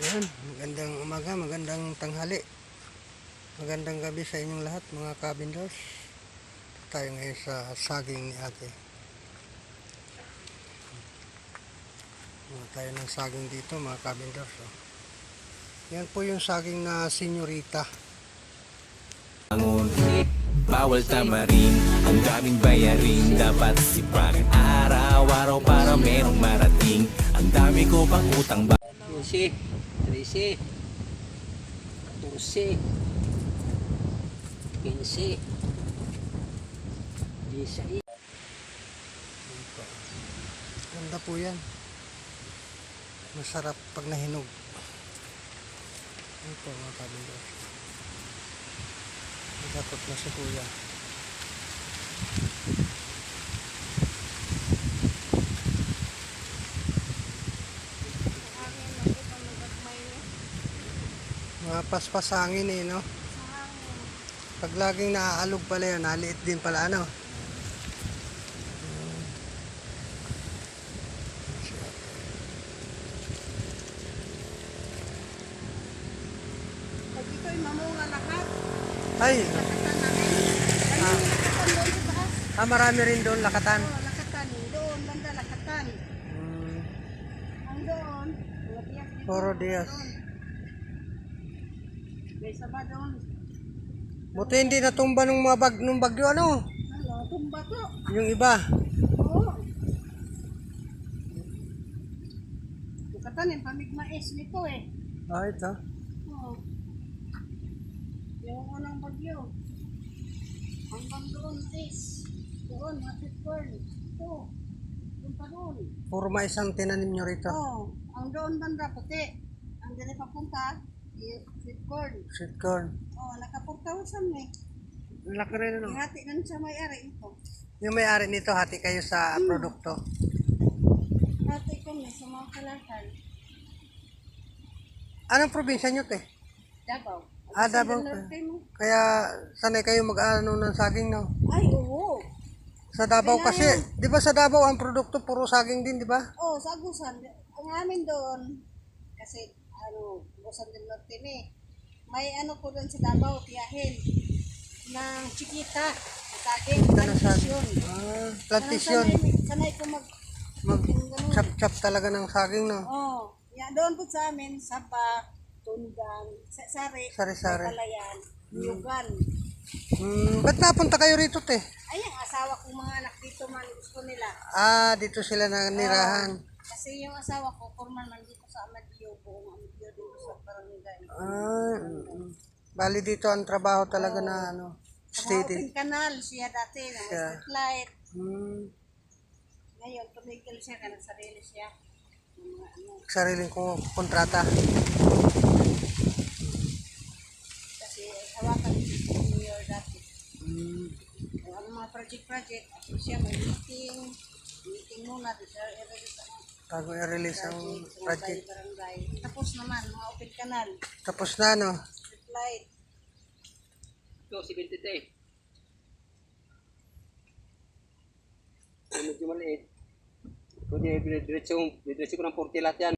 Ayan, magandang umaga, magandang tanghali, magandang gabi sa inyong lahat mga kabindors. Tayo ngayon sa saging ni ate. Tayo ng saging dito mga kabindors. Yan po yung saging na senyorita. Bawal tamarin, ang daming bayarin. Dapat sipagan araw-araw para merong marating. Ang dami ko pang utang ba 12, 13, 14, 15, 16. Ganda po yan. Masarap pag nahinog. Ito mga kabindors. Dapat na si kuya. Mga paspasangin no? Pag laging naaalog pala yan, naliit din pala ano? Pag ito'y mamunga lahat, Ay! lakatan namin. Ayun, lakatan doon sa taas. Marami rin doon lakatan. Oo, lakatan. Doon, banda lakatan. Ang doon, mga tiyak dito. Puro Diaz. Doon. May sama doon. Buti hindi natumba nung nung bagyo ano? Ano, tumba to. Yung iba. Oo. Lakatan yung pamigmais nito eh. Ito. Oo. Yung unang bagyo. Hanggang doon is. Doon, hapit corn. Ito. Doon pa doon. Puro mais ang tinanim nyo rito. Oo. Ang doon banda puti. Ang dali papunta, sweet corn. Sweet corn. Oo, naka-4,000 eh. Laki rin ano? Ihati lang sa may-ari ito. Yung may-ari nito, hati kayo sa produkto. Hati ko na sa mga kalakal. Anong probinsya nyo te? Davao. Davao. Sa norte mo. Kaya sanay kayo mag-ano ng saging no? Ay, oo. Sa Davao kasi, di ba sa Davao ang produkto puro saging din, di ba? Oo, sa Agusan. Ang amin doon, kasi Agusan del Norte ni. May ano ko doon sa Davao, tiyahin. Ng chikita. Saging, plantasyon. Plantation. Sanay ko Mag-chop-chop talaga ng saging no? Oo. Yan, doon po sa amin, Sapa, Tundan, Sari-sari. Palayan, Yugan. Ba't napunta kayo rito te? Ay, ang asawa kong mga anak dito man, gusto nila. Dito sila nirahan. Kasi yung asawa ko, forman man dito sa Amadeo, buong Amadeo dito sa barangay. Bali dito ang trabaho talaga na ano, Sa steady. open canal, siya dati, na may street light. Ngayon, tumigil siya, nagsarili siya. Yung mga ano, Sariling kontrata. kasi hawakan si Mayor dati. Kung ano mga project, ako siya may meeting muna, Bago i-release ang project. barangay. Tapos naman, mga open canal, Tapos na no? street light. Ito, 73. Medyo maliit. Pwede, diretso ko ng 40 lahat yan.